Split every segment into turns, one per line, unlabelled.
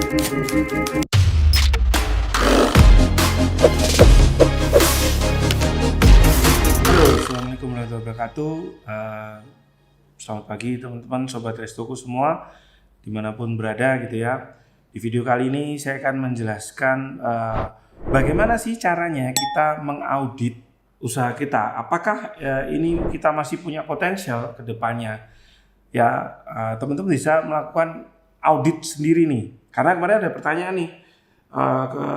Assalamualaikum warahmatullahi wabarakatuh. Selamat pagi teman-teman, sobat Restoku semua, dimanapun berada gitu ya. Di video kali ini saya akan menjelaskan bagaimana sih caranya kita mengaudit usaha kita. Apakah ini kita masih punya potensial ke depannya? Ya, teman-teman bisa melakukan audit sendiri nih. Karena kemarin ada pertanyaan nih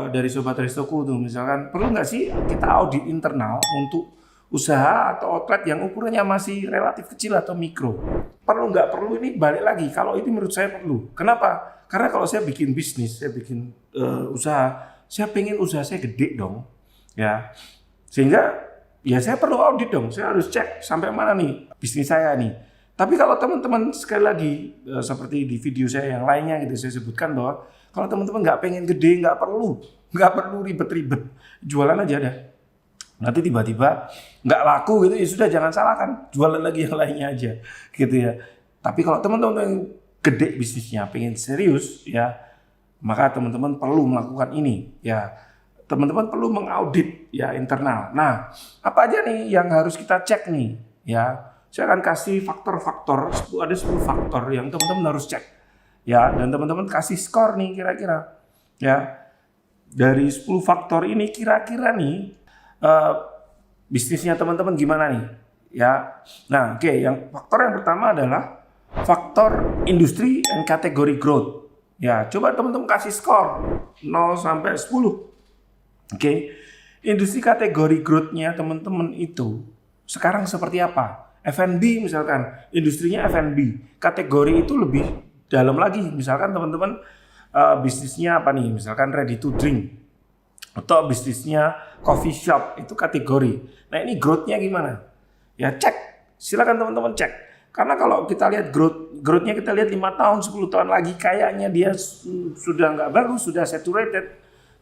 dari sobat Restoku tuh, misalkan perlu nggak sih kita audit internal untuk usaha atau outlet yang ukurannya masih relatif kecil atau mikro? Perlu nggak perlu, ini balik lagi. Kalau ini menurut saya perlu. Kenapa? Karena kalau saya bikin bisnis, saya bikin usaha, saya pengen usaha saya gede dong, ya. Sehingga ya saya perlu audit dong. Saya harus cek sampai mana nih bisnis saya nih. Tapi kalau teman-teman sekali lagi seperti di video saya yang lainnya gitu, saya sebutkan bahwa kalau teman-teman nggak pengen gede, nggak perlu ribet-ribet, jualan aja dah. Nanti tiba-tiba nggak laku gitu, ya sudah, jangan salahkan, jualan lagi yang lainnya aja gitu ya. Tapi kalau teman-teman yang gede bisnisnya, pengen serius ya, maka teman-teman perlu melakukan ini ya. Teman-teman perlu mengaudit ya internal. Nah, apa aja nih yang harus kita cek nih ya. Saya akan kasih faktor-faktor, ada 10 faktor yang teman-teman harus cek ya, dan teman-teman kasih skor nih kira-kira ya. Dari 10 faktor ini kira-kira nih bisnisnya teman-teman gimana nih ya. Nah, oke, yang faktor yang pertama adalah faktor industri dan kategori growth ya. Coba teman-teman kasih skor 0 sampai 10. Oke, industri kategori growth-nya teman-teman itu sekarang seperti apa? F&B misalkan, industrinya F&B, kategori itu lebih dalam lagi. Misalkan teman-teman bisnisnya apa nih, misalkan ready to drink, atau bisnisnya coffee shop, itu kategori. Nah, ini growth-nya gimana? Ya cek, silakan teman-teman cek. Karena kalau kita lihat growth-nya kita lihat 5 tahun, 10 tahun lagi kayaknya dia sudah nggak bagus, sudah saturated.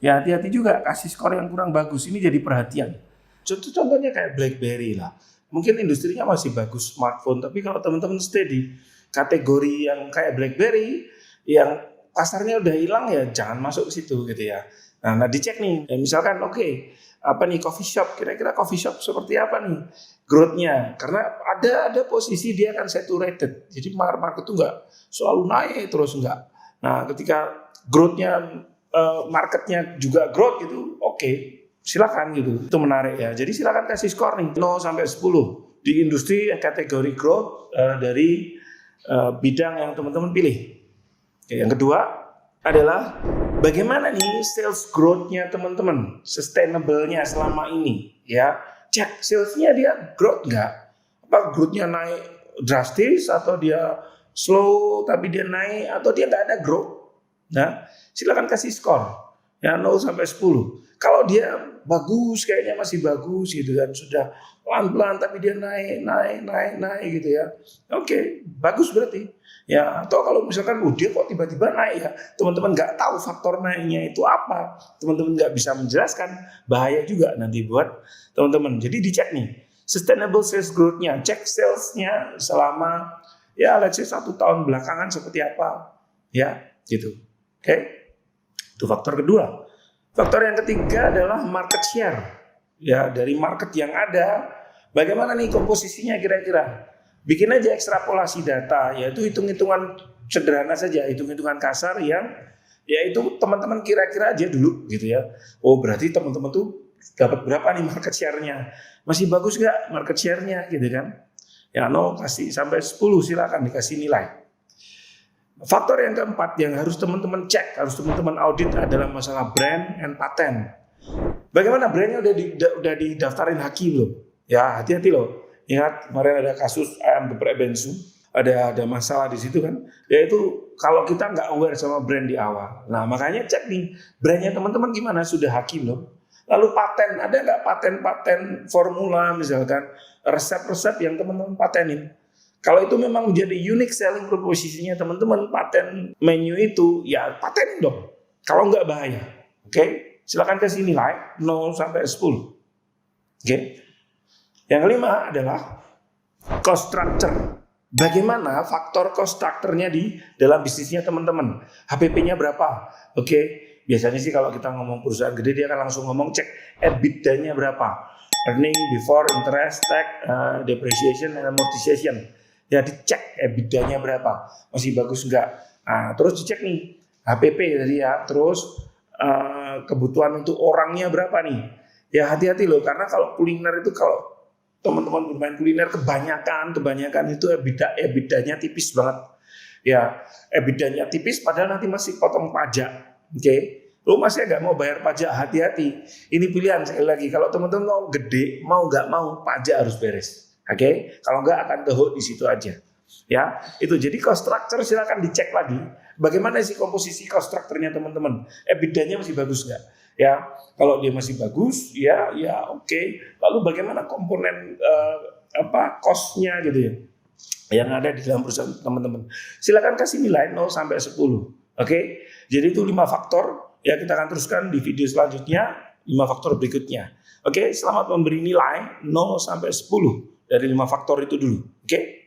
Ya hati-hati juga kasih skor yang kurang bagus, ini jadi perhatian. Contohnya kayak BlackBerry lah. Mungkin industrinya masih bagus smartphone, tapi kalau teman-teman stay di kategori yang kayak BlackBerry yang pasarnya udah hilang, ya jangan masuk ke situ gitu ya. Nah dicek nih, ya misalkan apa nih coffee shop, kira-kira coffee shop seperti apa nih growth-nya, karena ada posisi dia akan saturated, jadi market itu nggak selalu naik terus, enggak. Nah ketika growth-nya marketnya juga growth gitu, oke, silakan gitu, itu menarik ya. Jadi silakan kasih skor nih 0 sampai 10 di industri kategori growth dari bidang yang teman-teman pilih. Oke, yang kedua adalah bagaimana nih sales growth-nya teman-teman, sustainable-nya selama ini ya. Cek sales-nya dia growth nggak? Apa growth-nya naik drastis, atau dia slow tapi dia naik, atau dia nggak ada growth? Nah, silakan kasih skor ya 0 sampai 10. Kalau dia bagus, kayaknya masih bagus gitu kan, sudah pelan-pelan tapi dia naik gitu ya. Oke, bagus berarti. Ya, atau kalau misalkan dia kok tiba-tiba naik ya, teman-teman nggak tahu faktor naiknya itu apa, teman-teman nggak bisa menjelaskan, bahaya juga nanti buat teman-teman. Jadi dicek nih, sustainable sales growth-nya, cek sales-nya selama ya let's say 1 tahun belakangan seperti apa, ya gitu. Oke, itu faktor kedua. Faktor yang ketiga adalah market share, ya dari market yang ada, bagaimana nih komposisinya kira-kira. Bikin aja ekstrapolasi data, yaitu hitung-hitungan sederhana saja, hitung-hitungan kasar yang yaitu teman-teman kira-kira aja dulu gitu ya. Oh berarti teman-teman tuh dapat berapa nih market share-nya? Masih bagus gak market share-nya gitu kan? Ya 0 kasih sampai 10, silakan dikasih nilai. Faktor yang keempat yang harus teman-teman cek, harus teman-teman audit adalah masalah brand and patent. Bagaimana brandnya udah didaftarin HACCP belum? Ya hati-hati loh. Ingat kemarin ada kasus ayam geprek bensu, ada masalah di situ kan. Yaitu kalau kita nggak aware sama brand di awal. Nah makanya cek nih brandnya teman-teman gimana, sudah HACCP belum? Lalu paten, ada nggak paten formula misalkan, resep-resep yang teman-teman patenin. Kalau itu memang menjadi unique selling propositionnya teman-teman, paten menu itu, ya patenin dong. Kalau nggak bahaya. Oke, silakan kasih nilai 0 sampai 10. Oke. Yang kelima adalah cost structure. bagaimana faktor cost structure-nya di dalam bisnisnya teman-teman. HPP-nya berapa? Oke. Biasanya sih kalau kita ngomong perusahaan gede, dia akan langsung ngomong cek EBITDA-nya berapa. Earning before interest, tax, depreciation, and amortization. Ya dicek EBITDA-nya berapa. Masih bagus enggak? Nah, terus dicek nih HPP tadi ya. Terus kebutuhan untuk orangnya berapa nih? Ya hati-hati loh, karena kalau kuliner itu, kalau teman-teman bermain kuliner kebanyakan itu EBITDA-nya tipis banget. Ya, EBITDA-nya tipis padahal nanti masih potong pajak. Oke. Lu masih nggak mau bayar pajak, hati-hati. Ini pilihan sekali lagi. Kalau teman-teman mau gede, mau nggak mau pajak harus beres. Oke. Kalau nggak akan kehut di situ aja. Ya, itu jadi cost structure silakan dicek lagi. Bagaimana sih komposisi cost structure-nya teman-teman? EBITDA-nya masih bagus nggak? Ya, kalau dia masih bagus, ya oke. Lalu bagaimana komponen cost-nya gitu ya, yang ada di dalam perusahaan teman-teman. Silakan kasih nilai 0 sampai 10. Oke. Jadi itu 5 faktor. Ya, kita akan teruskan di video selanjutnya 5 faktor berikutnya. Oke, selamat memberi nilai 0 sampai 10 dari 5 faktor itu dulu. Oke.